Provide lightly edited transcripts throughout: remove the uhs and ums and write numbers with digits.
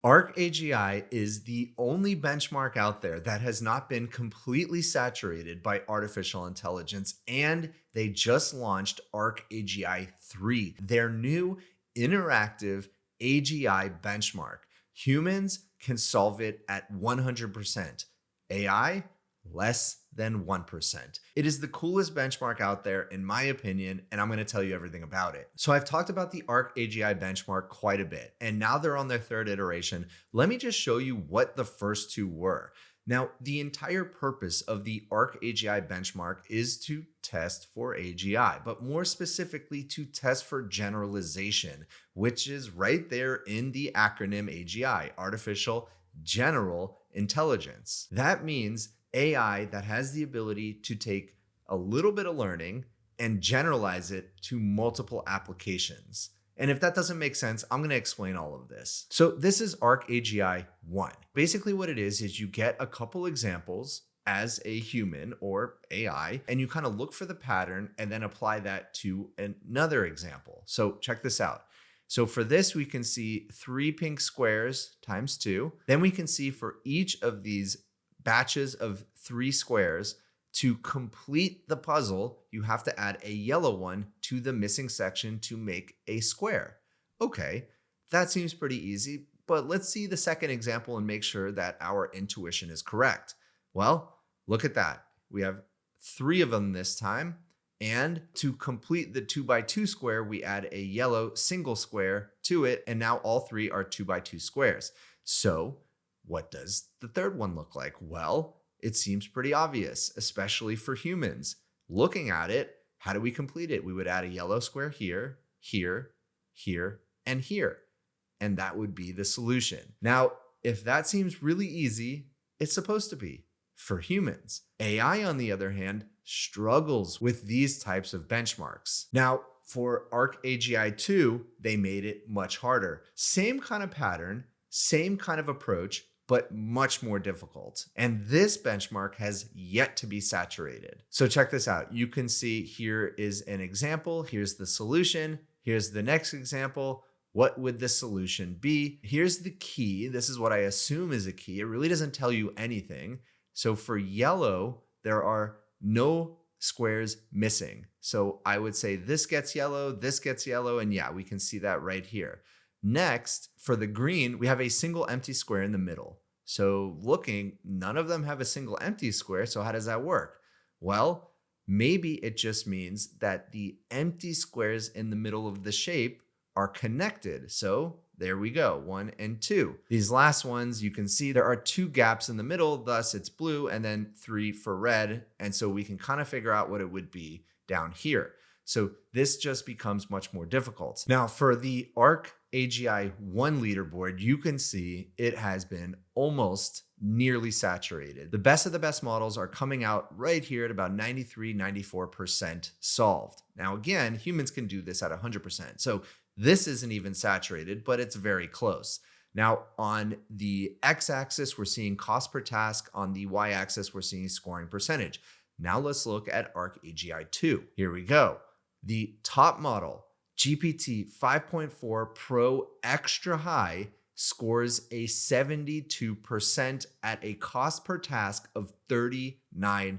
ARC AGI is the only benchmark out there that has not been completely saturated by artificial intelligence, and they just launched ARC AGI 3, their new interactive AGI benchmark. Humans can solve it at 100%. AI, less than 1%. It is the coolest benchmark out there, in my opinion, and I'm going to tell you everything about it. So I've talked about the ARC AGI benchmark quite a bit, and now they're on their third iteration. Let me just show you what the first two were. Now, the entire purpose of the ARC AGI benchmark is to test for AGI, but more specifically to test for generalization, which is right there in the acronym AGI, Artificial General Intelligence. That means AI that has the ability to take a little bit of learning and generalize it to multiple applications. And if that doesn't make sense, I'm going to explain all of this. So this is ARC AGI 1. Basically what it is you get a couple examples as a human or AI, and you kind of look for the pattern and then apply that to another example. So check this out. So for this, we can see 3 pink squares times 2. Then we can see for each of these batches of 3 squares, to complete the puzzle, you have to add a yellow one to the missing section to make a square. Okay, that seems pretty easy, but let's see the second example and make sure that our intuition is correct. Well, look at that. We have 3 of them this time. And to complete the 2x2 square, we add a yellow single square to it. And now all 3 are 2x2 squares. So what does the third one look like? Well, it seems pretty obvious, especially for humans. Looking at it, how do we complete it? We would add a yellow square here, here, here, and here. And that would be the solution. Now, if that seems really easy, it's supposed to be for humans. AI, on the other hand, struggles with these types of benchmarks. Now, for ARC AGI 2, they made it much harder. Same kind of pattern, same kind of approach, but much more difficult. And this benchmark has yet to be saturated. So check this out. You can see here is an example. Here's the solution. Here's the next example. What would the solution be? Here's the key. This is what I assume is a key. It really doesn't tell you anything. So for yellow, there are no squares missing. So I would say this gets yellow, and yeah, we can see that right here. Next, for the green, we have a single empty square in the middle. So looking, none of them have a single empty square. So how does that work? Well, maybe it just means that the empty squares in the middle of the shape are connected. So there we go, 1 and 2. These last ones, you can see there are 2 gaps in the middle, thus it's blue, and then 3 for red. And so we can kind of figure out what it would be down here. So this just becomes much more difficult. Now for the ARC AGI 1 leaderboard, you can see it has been almost nearly saturated. The best of the best models are coming out right here at about 93, 94% solved. Now again, humans can do this at 100%. So this isn't even saturated, but it's very close. Now on the x-axis, we're seeing cost per task. On the y-axis, we're seeing scoring percentage. Now let's look at ARC AGI 2. Here we go. The top model, GPT 5.4 Pro Extra High, scores a 72% at a cost per task of $39.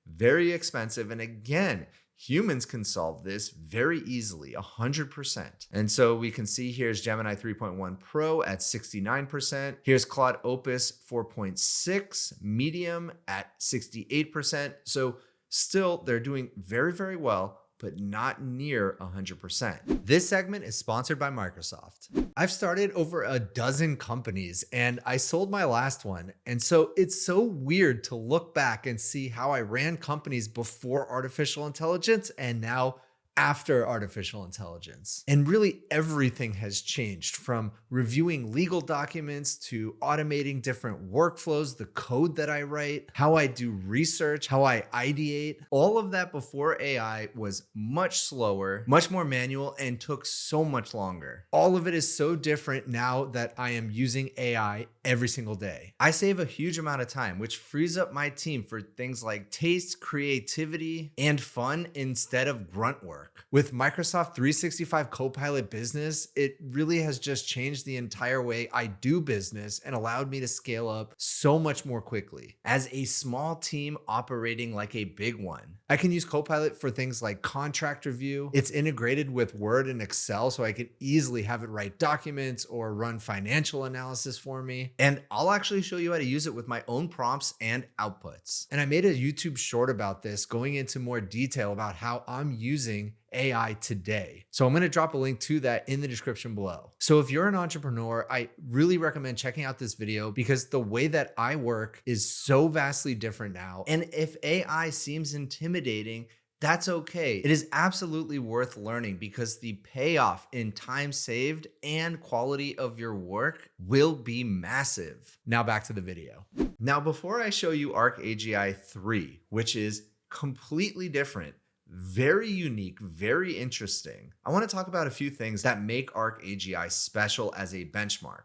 Very expensive. And again, humans can solve this very easily, 100%. And so we can see here's Gemini 3.1 Pro at 69%. Here's Claude Opus 4.6 Medium at 68%. So still, they're doing very, very well, but not near 100%. This segment is sponsored by Microsoft. I've started over a dozen companies and I sold my last one. And so it's so weird to look back and see how I ran companies before artificial intelligence and now after artificial intelligence. And really everything has changed, from reviewing legal documents to automating different workflows, the code that I write, how I do research, how I ideate. All of that before AI was much slower, much more manual, and took so much longer. All of it is so different now that I am using AI every single day. I save a huge amount of time, which frees up my team for things like taste, creativity, and fun instead of grunt work. With Microsoft 365 Copilot Business, it really has just changed the entire way I do business and allowed me to scale up so much more quickly. As a small team operating like a big one, I can use Copilot for things like contract review. It's integrated with Word and Excel, so I can easily have it write documents or run financial analysis for me. And I'll actually show you how to use it with my own prompts and outputs. And I made a YouTube short about this, going into more detail about how I'm using AI today. So I'm going to drop a link to that in the description below. So if you're an entrepreneur, I really recommend checking out this video because the way that I work is so vastly different now. And if AI seems intimidating, that's okay. It is absolutely worth learning because the payoff in time saved and quality of your work will be massive. Now back to the video. Now, before I show you ARC AGI 3, which is completely different, very unique, very interesting, I want to talk about a few things that make ARC AGI special as a benchmark.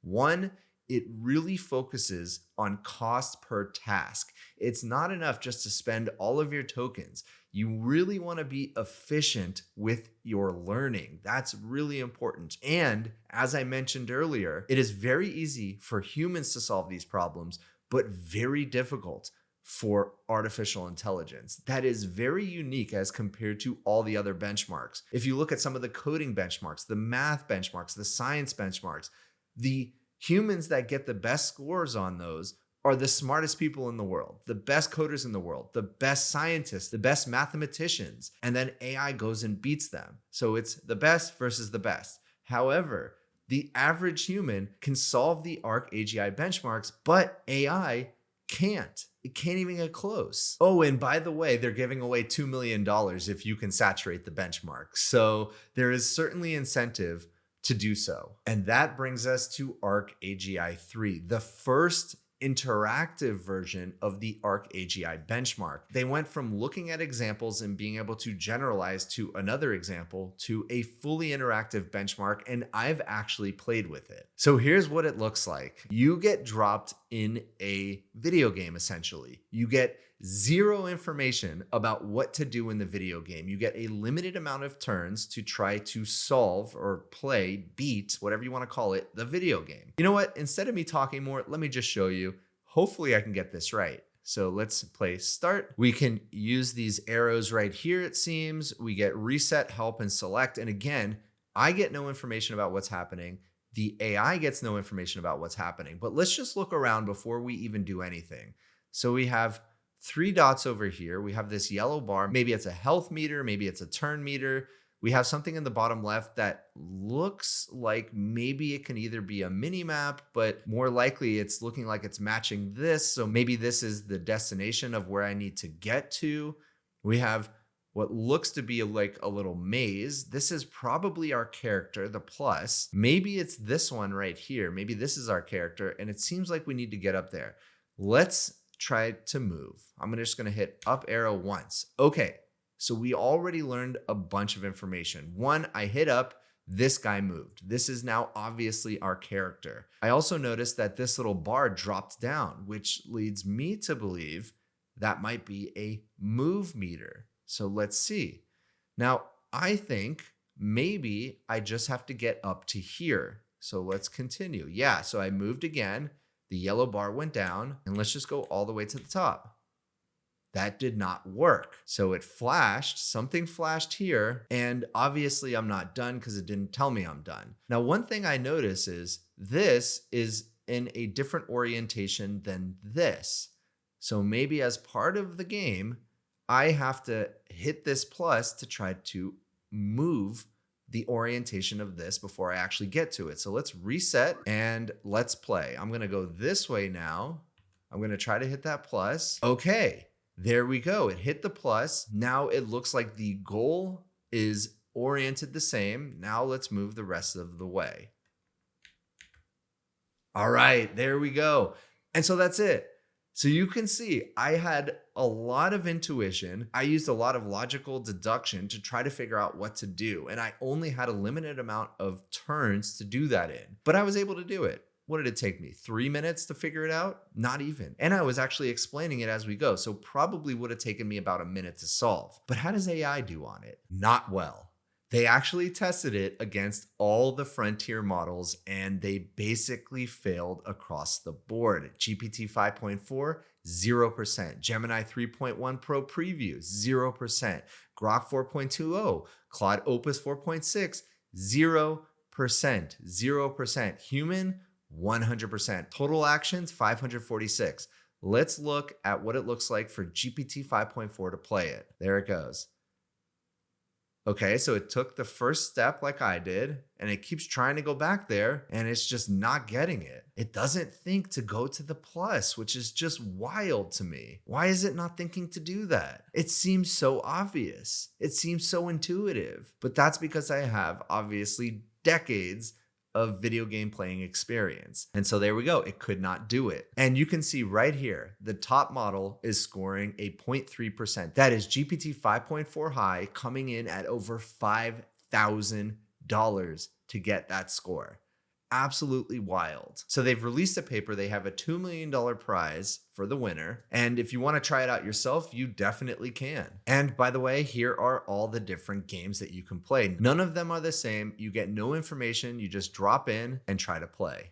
One, it really focuses on cost per task. It's not enough just to spend all of your tokens. You really want to be efficient with your learning. That's really important. And as I mentioned earlier, it is very easy for humans to solve these problems, but very difficult for artificial intelligence. That is very unique as compared to all the other benchmarks. If you look at some of the coding benchmarks, the math benchmarks, the science benchmarks, the humans that get the best scores on those are the smartest people in the world, the best coders in the world, the best scientists, the best mathematicians, and then AI goes and beats them. So it's the best versus the best. However, the average human can solve the ARC AGI benchmarks, but AI can't. It can't even get close. Oh, and by the way, they're giving away $2 million if you can saturate the benchmark. So there is certainly incentive to do so. And that brings us to ARC AGI 3, the first interactive version of the ARC AGI benchmark. They went from looking at examples and being able to generalize to another example to a fully interactive benchmark, and I've actually played with it. So here's what it looks like. You get dropped in a video game, essentially. You get zero information about what to do in the video game. You get a limited amount of turns to try to solve or play, beat, whatever you want to call it, the video game. You know what? Instead of me talking more, let me just show you. Hopefully I can get this right. So let's play start. We can use these arrows right here, it seems. We get reset, help, and select. And again, I get no information about what's happening. The AI gets no information about what's happening. But let's just look around before we even do anything. So we have 3 dots over here. We have this yellow bar. Maybe it's a health meter. Maybe it's a turn meter. We have something in the bottom left that looks like maybe it can either be a mini map, but more likely it's looking like it's matching this. So maybe this is the destination of where I need to get to. We have what looks to be like a little maze. This is probably our character, the plus. Maybe it's this one right here. Maybe this is our character, and it seems like we need to get up there. Let's try to move. I'm just going to hit up arrow once. Okay, so we already learned a bunch of information. One, I hit up, this guy moved. This is now obviously our character. I also noticed that this little bar dropped down, which leads me to believe that might be a move meter. So let's see. Now, I think maybe I just have to get up to here. So let's continue. Yeah, so I moved again. The yellow bar went down, and let's just go all the way to the top. That did not work. So it flashed, something flashed here, and obviously I'm not done because it didn't tell me I'm done. Now, one thing I notice is this is in a different orientation than this. So maybe as part of the game, I have to hit this plus to try to move the orientation of this before I actually get to it. So let's reset and let's play. I'm going to go this way now. I'm going to try to hit that plus. Okay, there we go. It hit the plus. Now it looks like the goal is oriented the same. Now let's move the rest of the way. All right, there we go. And so that's it. So you can see I had a lot of intuition. I used a lot of logical deduction to try to figure out what to do. And I only had a limited amount of turns to do that in, but I was able to do it. What did it take me? 3 minutes to figure it out? Not even. And I was actually explaining it as we go, so probably would have taken me about a minute to solve. But how does AI do on it? Not well. They actually tested it against all the frontier models and they basically failed across the board. GPT 5.4, 0%. Gemini 3.1 Pro Preview, 0%. Grok 4.20, Claude Opus 4.6, 0%. 0%. Human, 100%. Total actions, 546. Let's look at what it looks like for GPT 5.4 to play it. There it goes. Okay, so it took the first step like I did, and it keeps trying to go back there, and it's just not getting it. It doesn't think to go to the plus, which is just wild to me. Why is it not thinking to do that? It seems so obvious. It seems so intuitive, but that's because I have obviously decades of video game playing experience. And so there we go. It could not do it. And you can see right here, the top model is scoring a 0.3%. That is GPT 5.4 high coming in at over $5,000 to get that score. Absolutely wild. So they've released a paper. They have a $2 million prize for the winner. And if you want to try it out yourself, you definitely can. And by the way, here are all the different games that you can play. None of them are the same. You get no information. You just drop in and try to play.